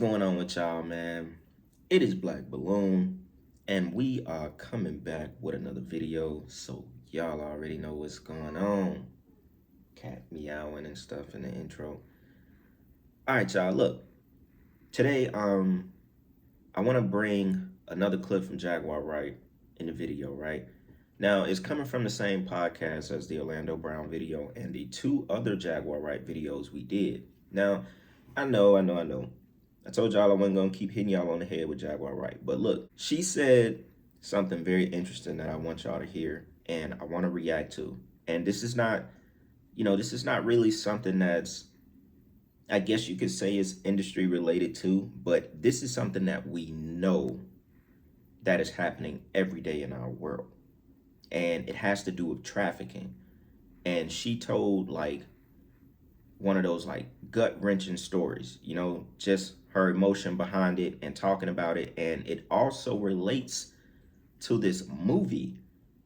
going on with y'all, man? It is Black Balloon, and we are coming back with another video. So y'all already know what's going on. Cat meowing and stuff in the intro. All right, y'all. Look, today, I want to bring another clip from Jaguar Wright in the video. Right now, it's coming from the same podcast as the Orlando Brown video and the two other Jaguar Wright videos we did. Now, I know. I told y'all I wasn't going to keep hitting y'all on the head with Jaguar Wright. But look, she said something very interesting that I want y'all to hear and I want to react to. And this is not, this is not really something that's, I guess you could say is industry related too, but this is something that we know that is happening every day in our world. And it has to do with trafficking. And she told like one of those like gut-wrenching stories, just her emotion behind it and talking about it. And it also relates to this movie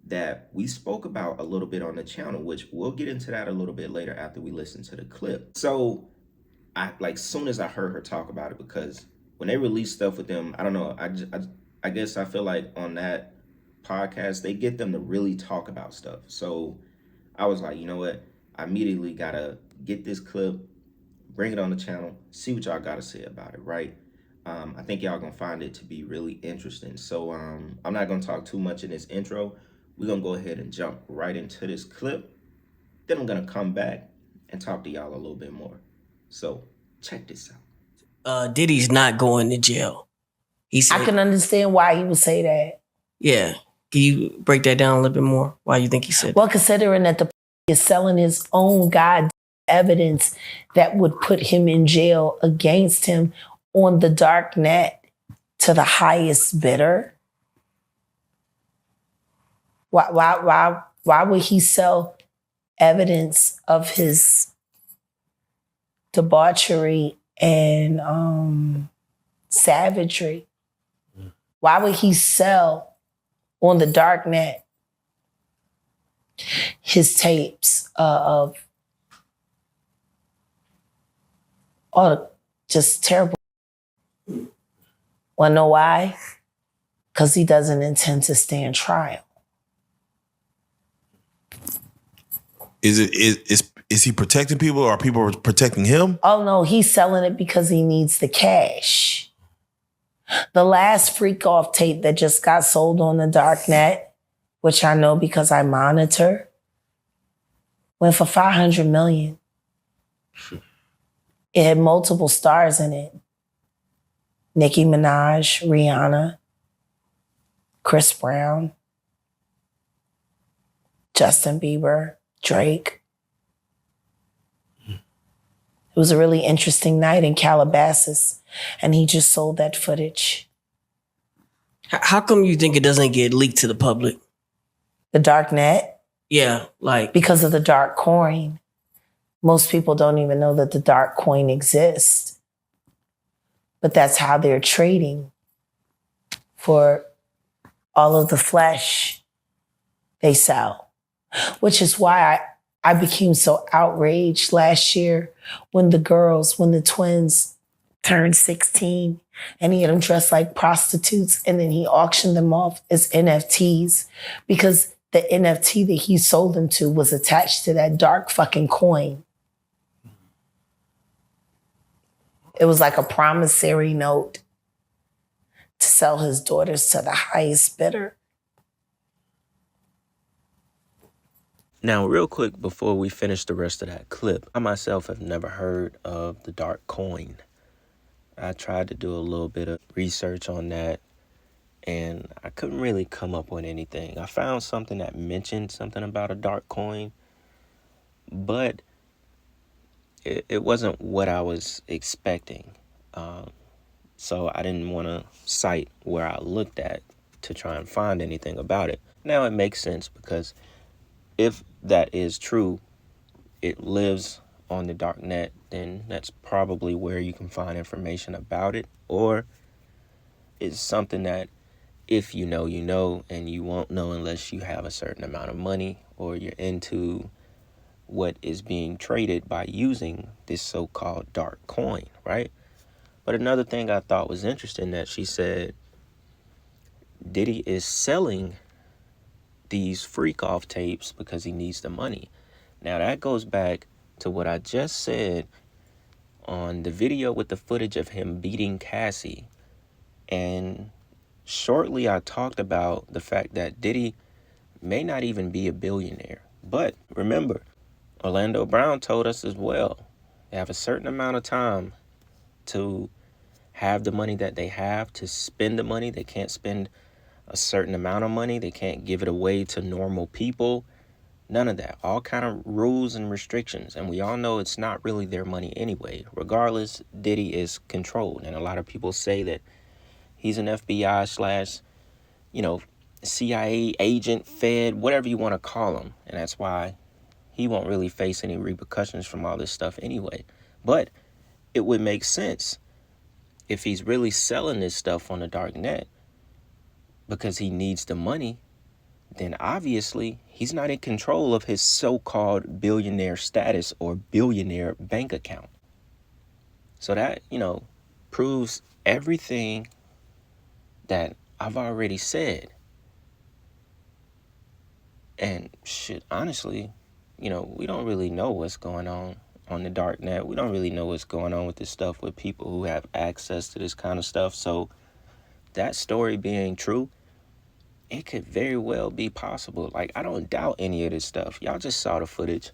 that we spoke about a little bit on the channel, which we'll get into that a little bit later after we listen to the clip. So soon as I heard her talk about it, because when they release stuff with them, I don't know, I guess I feel like on that podcast, they get them to really talk about stuff. So I was like, you know what? I immediately gotta get this clip, bring it on the channel, see what y'all gotta say about it, right? I think y'all gonna find it to be really interesting. So I'm not gonna talk too much in this intro. We're gonna go ahead and jump right into this clip. Then I'm gonna come back and talk to y'all a little bit more. So check this out. Diddy's not going to jail. He said, I can understand why he would say that. Yeah. Can you break that down a little bit more? Why you think he said Well, considering that the is selling his own God evidence that would put him in jail against him on the dark net to the highest bidder. Why would he sell evidence of his debauchery and savagery? Why would he sell on the dark net his tapes of just terrible? Wanna know why? Because he doesn't intend to stand trial. Is he protecting people or are people protecting him? Oh no, he's selling it because he needs the cash. The last freak off tape that just got sold on the dark net, which I know because I monitor, went for $500 million. It had multiple stars in it. Nicki Minaj, Rihanna, Chris Brown, Justin Bieber, Drake. It was a really interesting night in Calabasas, and he just sold that footage. How come you think it doesn't get leaked to the public? The dark net? Yeah, because of the dark coin. Most people don't even know that the dark coin exists. But that's how they're trading for all of the flesh they sell. Which is why I became so outraged last year when the twins turned 16 and he had them dressed like prostitutes and then he auctioned them off as NFTs because the NFT that he sold them to was attached to that dark fucking coin. It was like a promissory note to sell his daughters to the highest bidder. Now, real quick, before we finish the rest of that clip, I myself have never heard of the dark coin. I tried to do a little bit of research on that, and I couldn't really come up with anything. I found something that mentioned something about a dark coin, but it wasn't what I was expecting. So I didn't want to cite where I looked at to try and find anything about it. Now it makes sense because if that is true, it lives on the dark net, then that's probably where you can find information about it, or it's something that if you know, and you won't know unless you have a certain amount of money or you're into what is being traded by using this so-called dark coin, right? But another thing I thought was interesting that she said Diddy is selling these freak off tapes because he needs the money. Now that goes back to what I just said on the video with the footage of him beating Cassie. And shortly I talked about the fact that Diddy may not even be a billionaire. But remember, Orlando Brown told us as well, they have a certain amount of time to have the money that they have, to spend the money. They can't spend a certain amount of money. They can't give it away to normal people. None of that. All kind of rules and restrictions. And we all know it's not really their money anyway. Regardless, Diddy is controlled. And a lot of people say that he's an FBI slash, CIA agent, Fed, whatever you want to call him. And that's why he won't really face any repercussions from all this stuff anyway. But it would make sense if he's really selling this stuff on the dark net because he needs the money, then obviously he's not in control of his so-called billionaire status or billionaire bank account. So that, proves everything that I've already said. And shit, honestly, we don't really know what's going on the dark net. We don't really know what's going on with this stuff with people who have access to this kind of stuff. So that story being true, it could very well be possible. Like, I don't doubt any of this stuff. Y'all just saw the footage.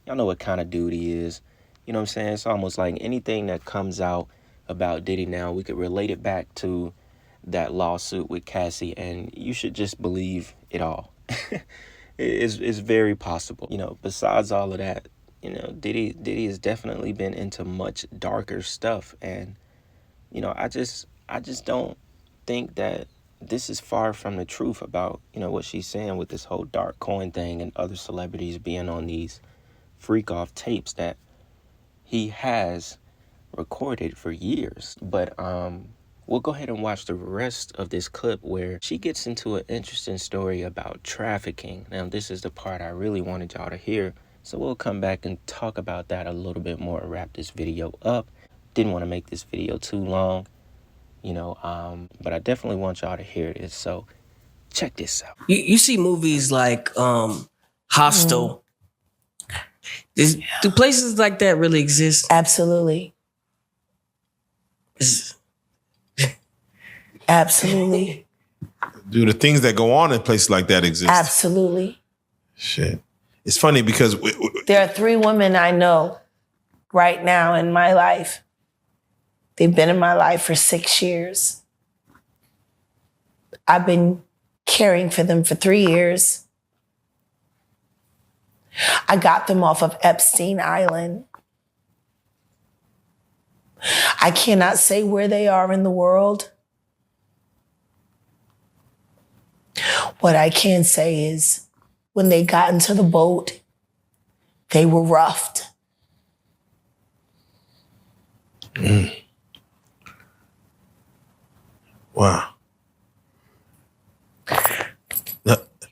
Y'all know what kind of dude he is. You know what I'm saying? It's almost like anything that comes out about Diddy now, we could relate it back to that lawsuit with Cassie, and you should just believe it all. It's very possible. Besides all of that, Diddy has definitely been into much darker stuff, and I just don't think that this is far from the truth about what she's saying with this whole dark coin thing and other celebrities being on these freak off tapes that he has recorded for years. But we'll go ahead and watch the rest of this clip where she gets into an interesting story about trafficking. Now, this is the part I really wanted y'all to hear. So we'll come back and talk about that a little bit more and wrap this video up. Didn't want to make this video too long, but I definitely want y'all to hear this. So check this out. You see movies like Hostel. Do places like that really exist? Absolutely. Absolutely. Do the things that go on in places like that exist? Absolutely. Shit. It's funny because there are 3 women I know right now in my life. They've been in my life for 6 years. I've been caring for them for 3 years. I got them off of Epstein Island. I cannot say where they are in the world. What I can say is when they got into the boat, they were roughed. Wow.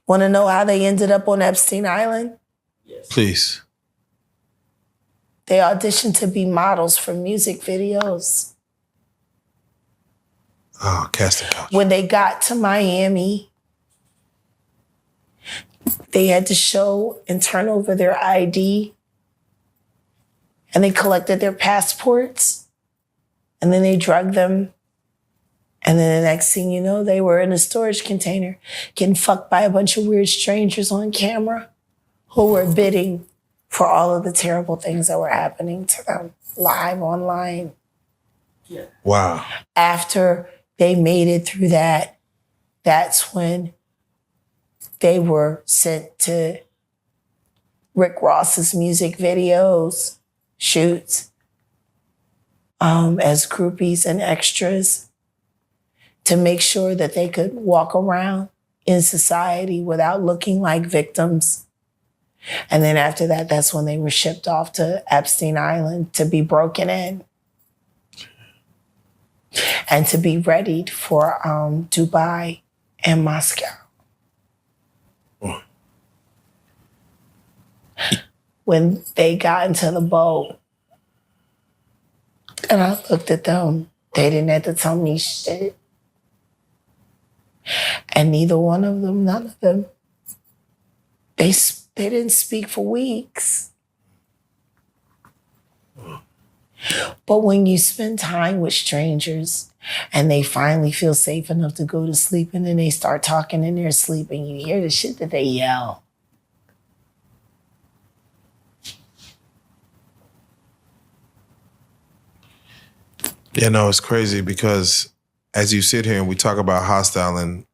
Want to know how they ended up on Epstein Island? Yes. Please. They auditioned to be models for music videos. Oh, casting couch. When they got to Miami, they had to show and turn over their ID. And they collected their passports. And then they drugged them. And then the next thing you know, they were in a storage container getting fucked by a bunch of weird strangers on camera who were bidding for all of the terrible things that were happening to them live online. Yeah. Wow. After they made it through that, that's when they were sent to Rick Ross's music videos, shoots, as groupies and extras to make sure that they could walk around in society without looking like victims. And then after that, that's when they were shipped off to Epstein Island to be broken in and to be readied for Dubai and Moscow. When they got into the boat and I looked at them They didn't have to tell me shit. And neither one of them, none of them, they didn't speak for weeks. But when you spend time with strangers and they finally feel safe enough to go to sleep and then they start talking in their sleep and you hear the shit that they yell. Yeah, no, it's crazy because as you sit here and we talk about hostile and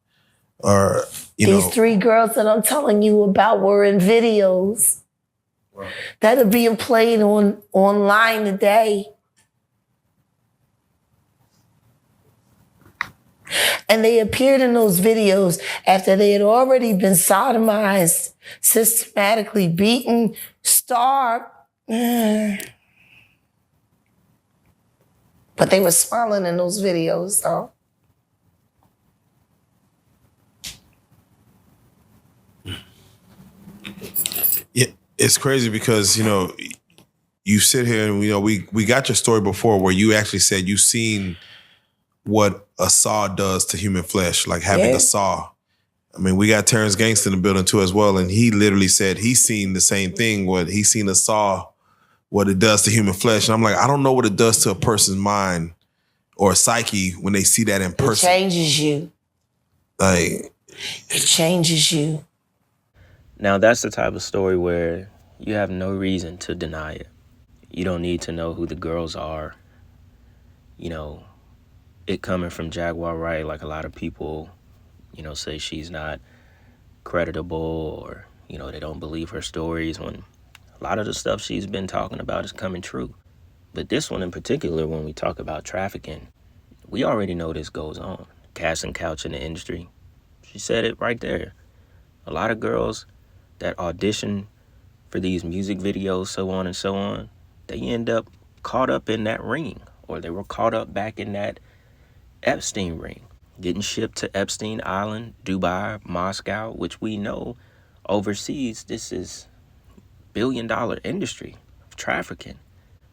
or These 3 girls that I'm telling you about were in videos that are being played online today. And they appeared in those videos after they had already been sodomized, systematically beaten, starved. But they were smiling in those videos, though. Yeah, it's crazy because, you sit here and, we got your story before where you actually said you seen what a saw does to human flesh, like having a saw. I mean, we got Terrence Gangsta in the building too as well, and he literally said he's seen the same thing, what he's seen a saw, what it does to human flesh. And I'm like, I don't know what it does to a person's mind or psyche when they see that in person. It changes you. Like, it changes you. Now, that's the type of story where you have no reason to deny it. You don't need to know who the girls are. It coming from Jaguar, Wright, like a lot of people, say she's not creditable or, they don't believe her stories when a lot of the stuff she's been talking about is coming true. But this one in particular, when we talk about trafficking, we already know this goes on. Casting couch in the industry. She said it right there. A lot of girls that audition for these music videos, so on and so on, they end up caught up in that ring, or they were caught up back in that Epstein ring, getting shipped to Epstein Island, Dubai, Moscow, which we know overseas, this is billion-dollar industry of trafficking,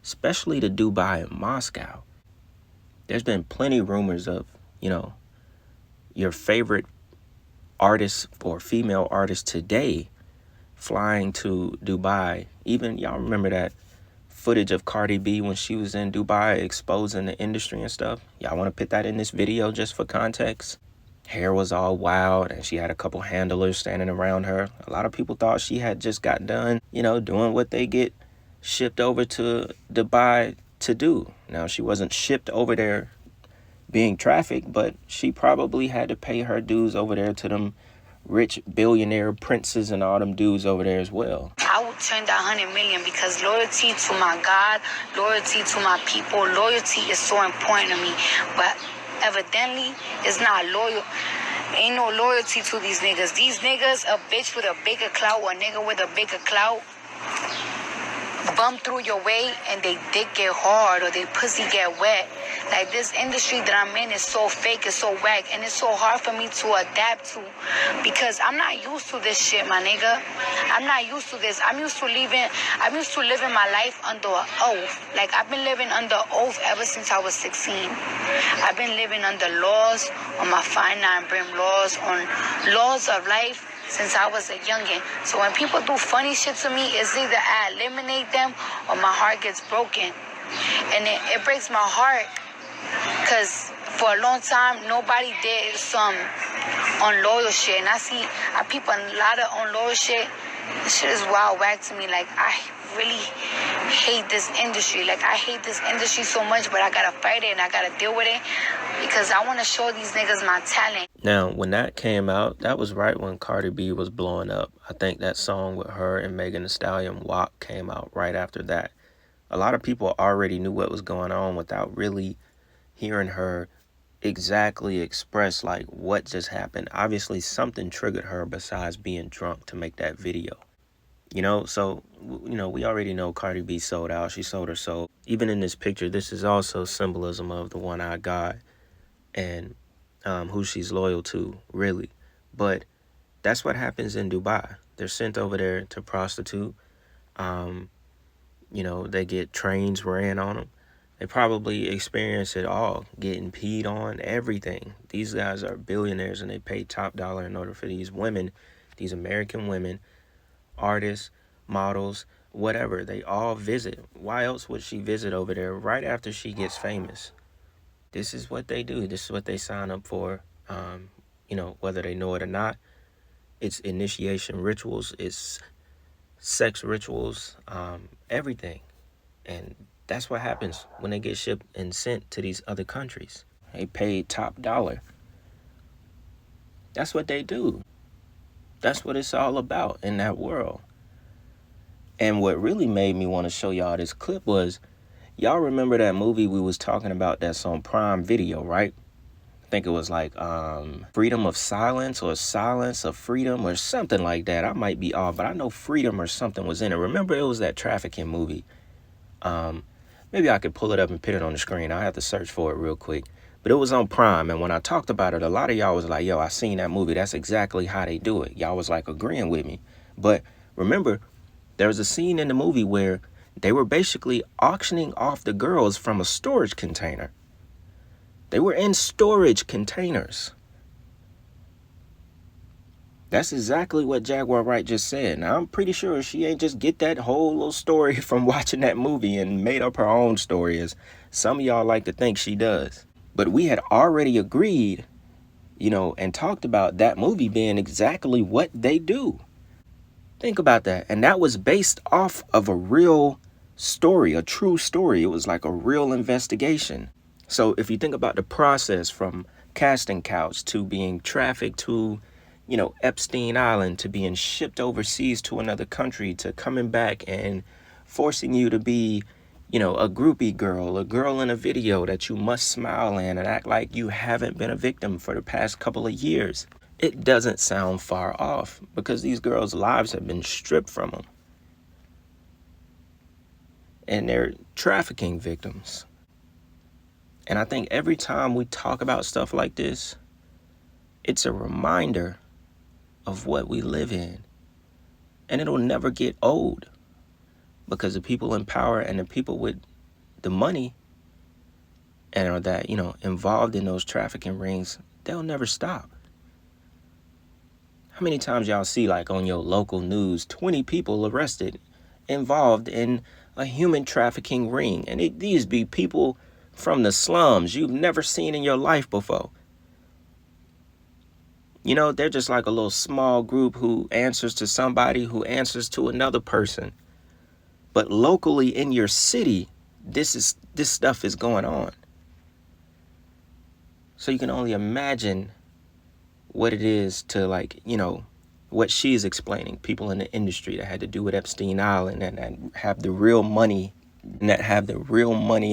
especially to Dubai and Moscow. There's been plenty rumors of, your favorite artist or female artist today flying to Dubai. Even y'all remember that footage of Cardi B when she was in Dubai exposing the industry and stuff? Y'all want to put that in this video just for context? Hair was all wild and she had a couple handlers standing around her. A lot of people thought she had just got done, doing what they get shipped over to Dubai to do. Now, she wasn't shipped over there being trafficked, but she probably had to pay her dues over there to them rich billionaire princes and all them dudes over there as well. I would turn down 100 million because loyalty to my God, loyalty to my people, loyalty is so important to me. But evidently, it's not loyal. Ain't no loyalty to these niggas. These niggas, a bitch with a bigger clout or a nigga with a bigger clout, bump through your way and they dick get hard or they pussy get wet. Like, this industry that I'm in is so fake, it's so whack, and it's so hard for me to adapt to because I'm not used to this shit, my nigga. I'm not used to this. I'm used to living my life under an oath. Like, I've been living under oath ever since I was 16. I've been living under laws, on my fine nine brim laws, on laws of life since I was a youngin'. So when people do funny shit to me, it's either I eliminate them or my heart gets broken. And it breaks my heart because for a long time, nobody did some unloyal shit. And I peep a lot of unloyal shit. This shit is wild whack to me. Like, I really hate this industry. Like, I hate this industry so much, but I gotta fight it and I gotta deal with it because I want to show these niggas my talent. Now, when that came out, that was right when Cardi B was blowing up. I think that song with her and Megan Thee Stallion, WAP, came out right after that. A lot of people already knew what was going on without really hearing her exactly express, like, what just happened. Obviously, something triggered her besides being drunk to make that video. So, we already know Cardi B sold out. She sold her soul. Even in this picture, this is also symbolism of the one-eyed God and who she's loyal to, really. But that's what happens in Dubai. They're sent over there to prostitute. They get trains ran on them. They probably experience it all, getting peed on, everything. These guys are billionaires and they pay top dollar in order for these women, these American women, artists, models, whatever. They all visit. Why else would she visit over there right after she gets famous? This is what they do. This is what they sign up for. Whether they know it or not. It's initiation rituals. It's sex rituals. Everything. And that's what happens when they get shipped and sent to these other countries. They pay top dollar. That's what they do. That's what it's all about in that world. And what really made me want to show y'all this clip was, y'all remember that movie we was talking about that's on Prime Video, right? I think it was like Freedom of Silence or Silence of Freedom or something like that. I might be off, but I know Freedom or something was in it. Remember, it was that Trafficking movie. Maybe I could pull it up and put it on the screen. I'll have to search for it real quick. But it was on Prime, and when I talked about it, a lot of y'all was like, yo, I seen that movie. That's exactly how they do it. Y'all was like agreeing with me. But remember, there was a scene in the movie where they were basically auctioning off the girls from a storage container. They were in storage containers. That's exactly what Jaguar Wright just said. Now, I'm pretty sure she ain't just get that whole little story from watching that movie and made up her own story, as some of y'all like to think she does. But we had already agreed, and talked about that movie being exactly what they do. Think about that. And that was based off of a real story, a true story. It was like a real investigation. So if you think about the process from casting couch to being trafficked to, Epstein Island, to being shipped overseas to another country, to coming back and forcing you to be, a groupie girl, a girl in a video that you must smile in and act like you haven't been a victim for the past couple of years. It doesn't sound far off because these girls' lives have been stripped from them. And they're trafficking victims. And I think every time we talk about stuff like this, it's a reminder of what we live in. And it'll never get old because the people in power and the people with the money and are that, involved in those trafficking rings, they'll never stop. How many times y'all see, like on your local news, 20 people arrested involved in a human trafficking ring? And these be people from the slums you've never seen in your life before. They're just like a little small group who answers to somebody who answers to another person. But locally in your city, this stuff is going on. So you can only imagine what it is to what she's explaining. People in the industry that had to do with Epstein Island and that have the real money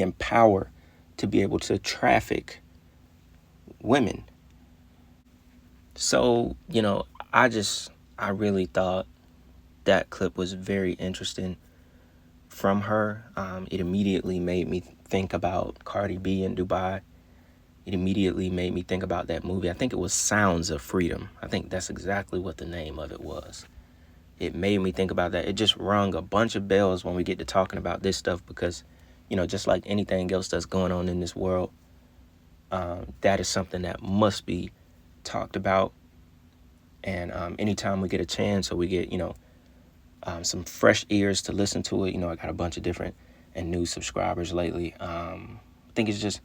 and power to be able to traffic women. So, I really thought that clip was very interesting from her. It immediately made me think about Cardi B in Dubai. It immediately made me think about that movie. I think it was Sounds of Freedom. I think that's exactly what the name of it was. It made me think about that. It just rung a bunch of bells when we get to talking about this stuff because, just like anything else that's going on in this world, that is something that must be talked about. And anytime we get a chance or we get, some fresh ears to listen to it, I got a bunch of different and new subscribers lately. I think it's just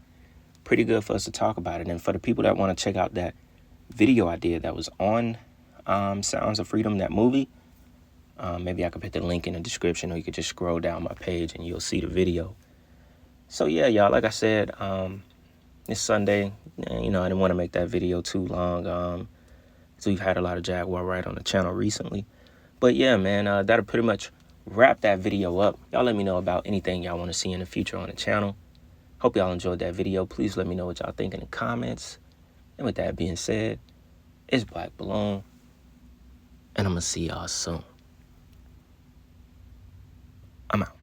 pretty good for us to talk about it. And for the people that want to check out that video I did that was on Sounds of Freedom, that movie, maybe I could put the link in the description, or you could just scroll down my page and you'll see the video. So yeah, y'all, like I said, it's Sunday. I didn't want to make that video too long. So we've had a lot of Jaguar Wright on the channel recently. But yeah, man, that'll pretty much wrap that video up. Y'all let me know about anything y'all want to see in the future on the channel. Hope y'all enjoyed that video. Please let me know what y'all think in the comments. And with that being said, it's Black Balloon. And I'm going to see y'all soon. I'm out.